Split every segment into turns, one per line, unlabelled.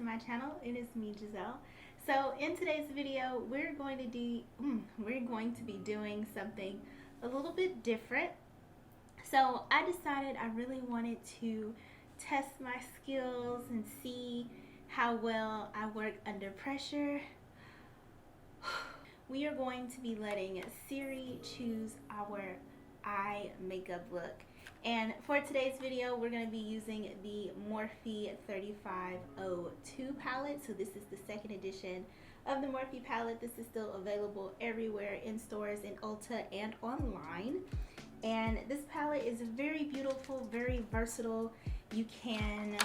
to my channel. It is me, Giselle. So in today's video, we're going to be doing something a little bit different. So I decided I really wanted to test my skills and see how well I work under pressure. We are going to be letting Siri choose our eye makeup look. And for today's video, we're going to be using the Morphe 3502 palette. So this is the second edition of the Morphe palette. This is still available everywhere in stores, in Ulta, and online. And this palette is very beautiful, very versatile. You can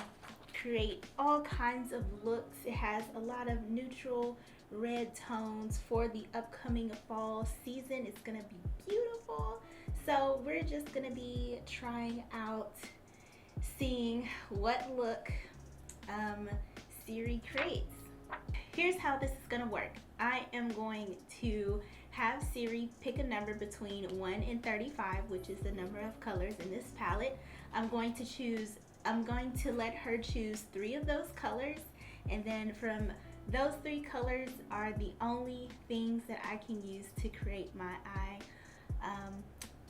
create all kinds of looks. It has a lot of neutral red tones for the upcoming fall season. It's going to be beautiful. So we're just going to be trying out, seeing what look Siri creates. Here's how this is going to work. I am going to have Siri pick a number between 1 and 35, which is the number of colors in this palette. I'm going to let her choose 3 of those colors, and then from those 3 colors are the only things that I can use to create my eye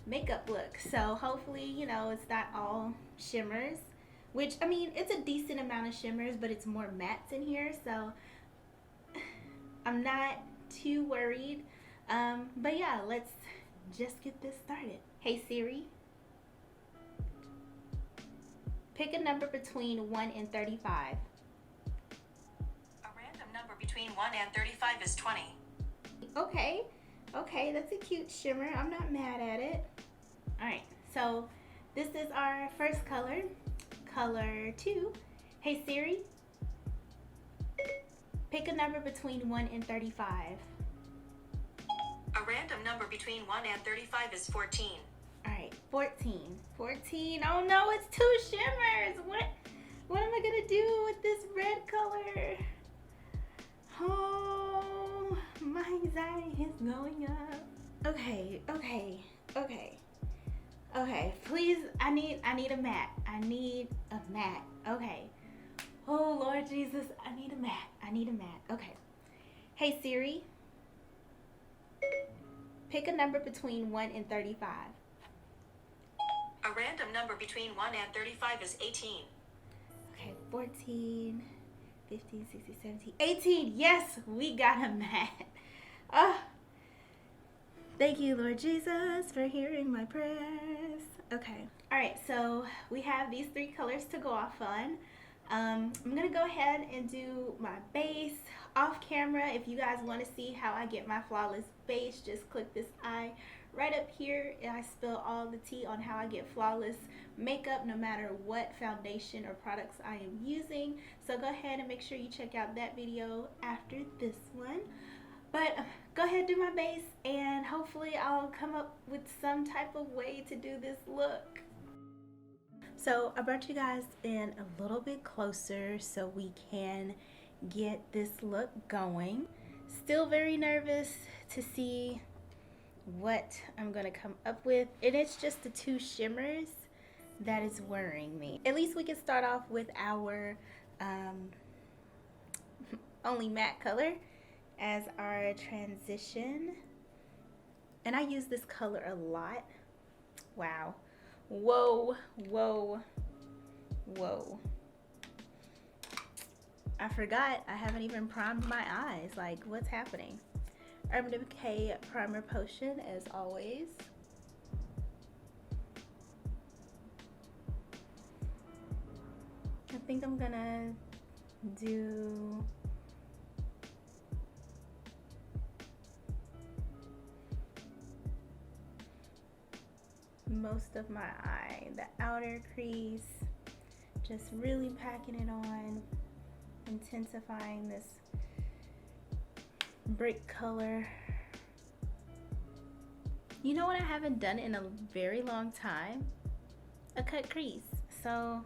makeup look. So hopefully, you know, it's not all shimmers, which, I mean, it's a decent amount of shimmers, but it's more mattes in here, so I'm not too worried. But yeah, let's just get this started. Hey Siri, pick a number between 1 and 35.
A random number between 1 and 35 is 20.
Okay, that's a cute shimmer. I'm not mad at it. Alright, so this is our first color, color 2. Hey Siri, pick a number between 1 and 35.
A random number between 1 and 35 is 14.
Alright, 14. 14. Oh no, it's 2 shimmers. What am I gonna do with this red color? Oh, my anxiety is going up. Okay. Please, I need a matte. I need a matte. Okay. Oh Lord Jesus, I need a matte. Okay. Hey Siri, pick a number between 1 and 35.
A random number between 1 and 35 is 18.
Okay, 14, 15, 16, 17, 18. Yes, we got a matte. Oh, thank you, Lord Jesus, for hearing my prayers. Okay. All right, so we have these 3 colors to go off on. I'm going to go ahead and do my base off camera. If you guys want to see how I get my flawless base, just click this eye right up here, and I spill all the tea on how I get flawless makeup no matter what foundation or products I am using. So go ahead and make sure you check out that video after this one. But go ahead and do my base, and hopefully I'll come up with some type of way to do this look. So I brought you guys in a little bit closer so we can get this look going. Still very nervous to see what I'm gonna come up with, and it's just the 2 shimmers that is worrying me. At least we can start off with our only matte color as our transition, and I use this color a lot. Wow. Whoa. I forgot I haven't even primed my eyes. Like, what's happening? Urban Decay Primer Potion, as always. I think I'm gonna do most of my eye, the outer crease, just really packing it on, intensifying this brick color. You know what I haven't done in a very long time? A cut crease. So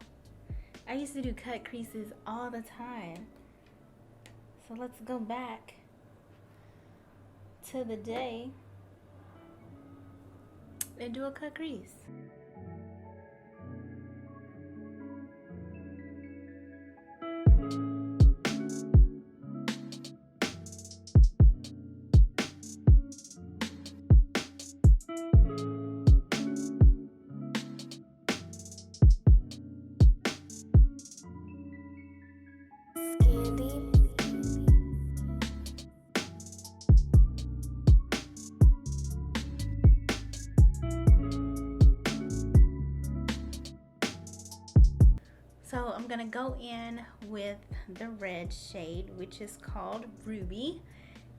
I used to do cut creases all the time. So let's go back to the day and do a cut crease. gonna go in with the red shade, which is called Ruby,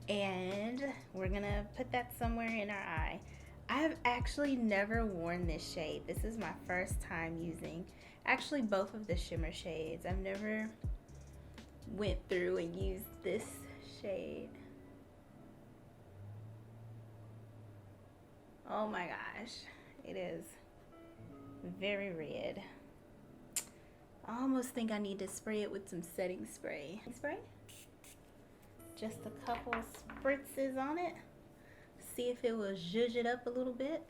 and we're gonna put that somewhere in our eye. I've actually never worn this shade. This is my first time using actually both of the shimmer shades. I've never went through and used this shade. Oh my gosh, it is very red. I almost think I need to spray it with some setting spray. Just a couple spritzes on it. See if it will zhuzh it up a little bit.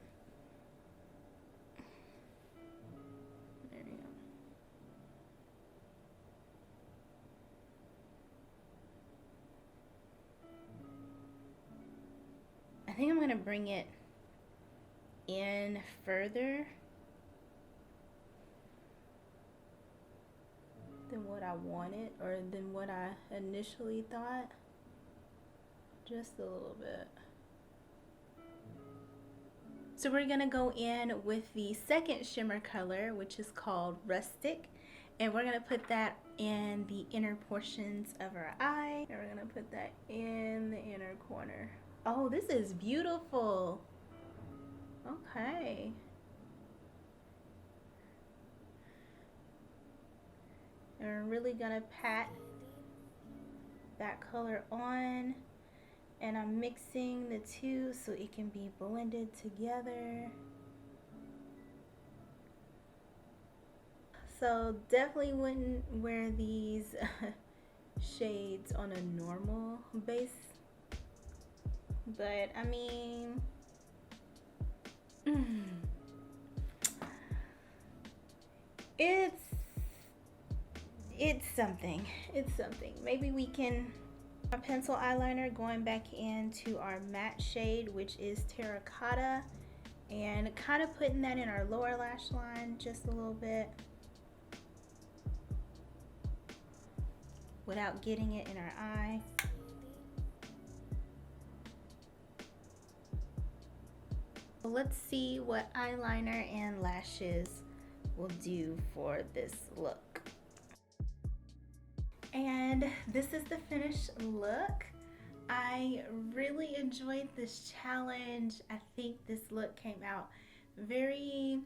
There you go. I think I'm gonna bring it in further than what I wanted, or than what I initially thought. Just a little bit. So we're gonna go in with the second shimmer color, which is called Rustic, and we're gonna put that in the inner portions of our eye, and we're gonna put that in the inner corner. Oh, this is beautiful. Okay. And we're really gonna pat that color on, and I'm mixing the two so it can be blended together. So definitely wouldn't wear these shades on a normal base, but I mean, it's something. It's something. Maybe we can, our pencil eyeliner, going back into our matte shade, which is Terracotta, and kind of putting that in our lower lash line just a little bit without getting it in our eye. Let's see what eyeliner and lashes will do for this look. And this is the finished look. I really enjoyed this challenge. I think this look came out very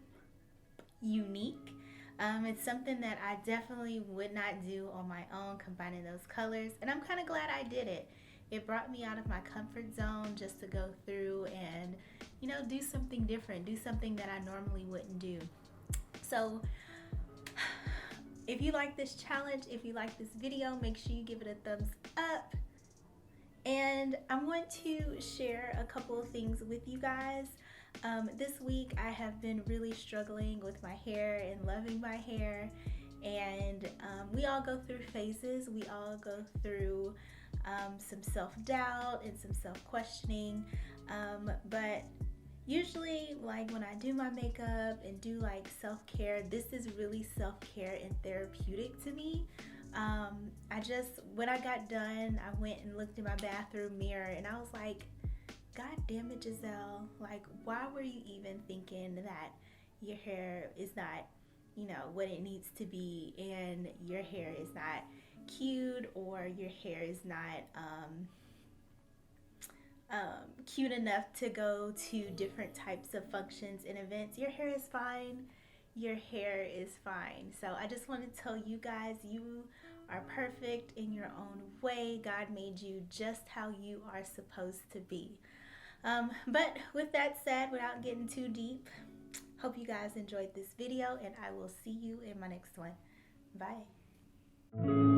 unique. It's something that I definitely would not do on my own, combining those colors, and I'm kind of glad I did it. It brought me out of my comfort zone just to go through and, you know, do something different, do something that I normally wouldn't do. So if you like this challenge, if you like this video, make sure you give it a thumbs up. And I want to share a couple of things with you guys. This week I have been really struggling with my hair and loving my hair. And we all go through phases. We all go through some self-doubt and some self-questioning. But usually, like when I do my makeup and do like self-care, this is really self-care and therapeutic to me. When I got done, I went and looked in my bathroom mirror and I was like, God damn it, Giselle, like why were you even thinking that your hair is not, you know, what it needs to be, and your hair is not cute, or your hair is not cute enough to go to different types of functions and events. Your hair is fine. Your hair is fine. So I just want to tell you guys, you are perfect in your own way. God made you just how you are supposed to be. But with that said, without getting too deep, hope you guys enjoyed this video, and I will see you in my next one. Bye.